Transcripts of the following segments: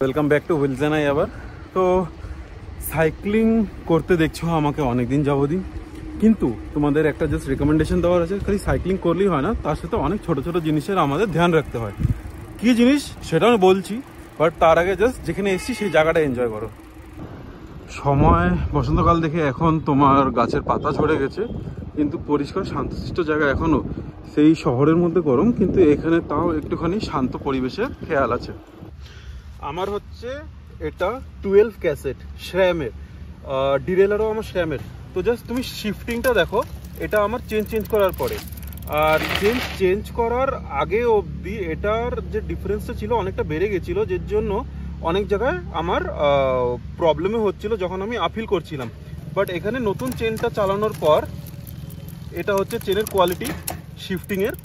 Welcome back to wheels and I. আবার তো cycling করতে দেখছো আমাকে অনেকদিন যাবদিন, কিন্তু তোমাদের একটা জাস্ট রেকমেন্ডেশন দেওয়ার আছে। খালি সাইক্লিং করলেই হয় না, তার সাথে অনেক ছোট ছোট জিনিসের আমাদের ধ্যান রাখতে হয়। কি জিনিস সেটা আমি বলছি, বাট তার আগে জাস্ট যেখানে এসছি সেই জায়গাটা এনজয় করো। সময় বসন্তকাল দেখে এখন তোমার গাছের পাতা ঝরে গেছে, কিন্তু পরিষ্কার শান্তশিষ্ট জায়গা এখনও। সেই শহরের মধ্যে গরম, কিন্তু এখানে তাও একটুখানি শান্ত পরিবেশের খেয়াল আছে। আমার হচ্ছে এটা 12 ক্যাসেট শ্র্যামের, ডিরেলারও আমার শ্র্যামের। তো জাস্ট তুমি শিফটিংটা দেখো, এটা আমার চেঞ্জ করার পরে। আর চেঞ্জ করার আগে অবধি এটার যে ডিফারেন্সটা ছিল অনেকটা বেড়ে গেছিলো, যার জন্য অনেক জায়গায় আমার প্রবলেমে হচ্ছিল যখন আমি আপিল করছিলাম। বাট এখানে নতুন চেনটা চালানোর পর এটা হচ্ছে চেনের কোয়ালিটি, শিফটিংয়ের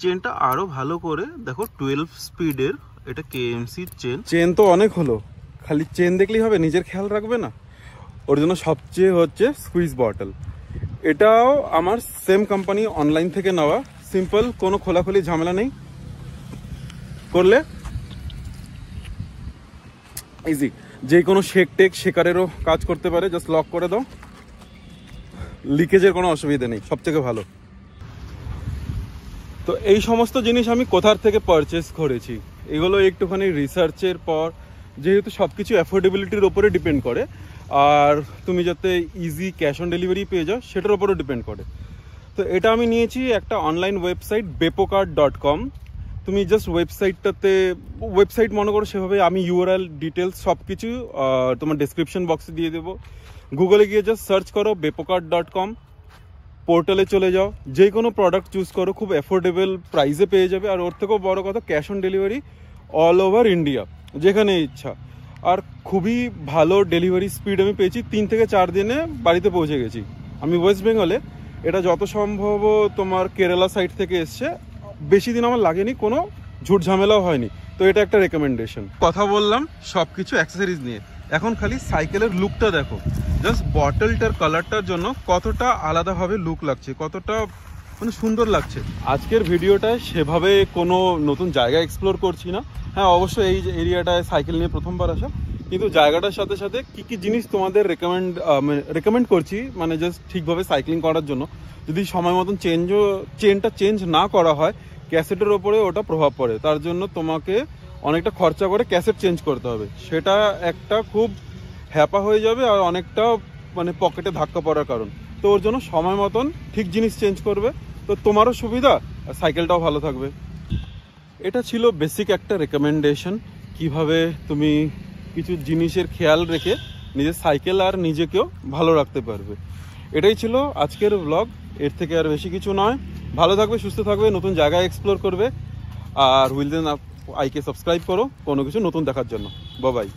চেনটা আরো ভালো করে দেখো। 12 স্পিডের এটা কেএমসি চেন তো অনেক হলো, খালি চেন দেখলেই হবে, নিজের খেয়াল রাখবে না। ওর জন্য সবচেয়ে হচ্ছে স্কুইজ বটল। এটাও আমার সেম কোম্পানি, অনলাইন থেকে নেওয়া। সিম্পল, কোনো খোলাখুলি ঝামেলা নেই, করলে ইজি। যে কোনো শেকারেরও কাজ করতে পারে। জাস্ট লক করে দাও, লিকেজের কোনো অসুবিধা নেই, সবথেকে ভালো। তো এই সমস্ত জিনিস আমি কোথার থেকে পারচেস করেছি, এগুলো একটুখানি রিসার্চের পর, যেহেতু সব কিছু অ্যাফোর্ডেবিলিটির ওপরে ডিপেন্ড করে, আর তুমি যাতে ইজি ক্যাশ অন ডেলিভারি পেয়ে যাও সেটার ওপরও ডিপেন্ড করে। তো এটা আমি নিয়েছি একটা অনলাইন ওয়েবসাইট bepocard.com। তুমি জাস্ট ওয়েবসাইট মনে করো সেভাবে। আমি ইউআরএল ডিটেলস সব কিছু তোমার ডেসক্রিপশন বক্সে দিয়ে দেবো। গুগলে গিয়ে জাস্ট সার্চ করো bepocard.com, পোর্টালে চলে যাও, যে কোনো প্রোডাক্ট চুজ করো, খুব অ্যাফোর্ডেবল প্রাইসে পেয়ে যাবে। আর ওর থেকেও বড় কথা, cash on delivery all over India, যেখানে ইচ্ছা। আর খুবই ভালো ডেলিভারি স্পিড আমি পেয়েছি, 3 থেকে 4 দিনে বাড়িতে পৌঁছে গেছি। আমি ওয়েস্ট বেঙ্গলে, এটা যত সম্ভব তোমার কেরালা সাইড থেকে এসছে। বেশি দিন আমার লাগেনি, কোনো ঝুট ঝামেলাও হয়নি। তো এটা একটা রেকমেন্ডেশন। কথা বললাম সব কিছু অ্যাক্সেসরিজ নিয়ে, এখন খালি সাইকেলের লুকটা দেখো। জাস্ট বটলটার কালারটার জন্য কতটা আলাদাভাবে লুক লাগছে, কতটা মানে সুন্দর লাগছে। আজকের ভিডিওটায় সেভাবে কোনো নতুন জায়গা এক্সপ্লোর করছি না। হ্যাঁ, অবশ্যই এই এরিয়াটায় সাইকেল নিয়ে প্রথমবার আসা, কিন্তু জায়গাটার সাথে সাথে কী কী জিনিস তোমাদের রেকমেন্ড করছি, মানে জাস্ট ঠিকভাবে সাইক্লিং করার জন্য। যদি সময় মতন চেনটা চেঞ্জ না করা হয়, ক্যাসেটের ওপরে ওটা প্রভাব পড়ে। তার জন্য তোমাকে অনেকটা খরচা করে ক্যাসেট চেঞ্জ করতে হবে, সেটা একটা খুব হ্যাপা হয়ে যাবে, আর অনেকটা মানে পকেটে ধাক্কা পড়ার কারণ। তো ওর জন্য সময় মতন ঠিক জিনিস চেঞ্জ করবে, তো তোমারও সুবিধা আর সাইকেলটাও ভালো থাকবে। এটা ছিল বেসিক একটা রেকমেন্ডেশন, কিভাবে তুমি কিছু জিনিসের খেয়াল রেখে নিজের সাইকেল আর নিজেকেও ভালো রাখতে পারবে। এটাই ছিল আজকের ব্লগ, এর থেকে আর বেশি কিছু নয়। ভালো থাকবে, সুস্থ থাকবে, নতুন জায়গায় এক্সপ্লোর করবে, আর হুইলস এন্ড আইকে সাবস্ক্রাইব করো কোনো কিছু নতুন দেখার জন্য। Bye bye.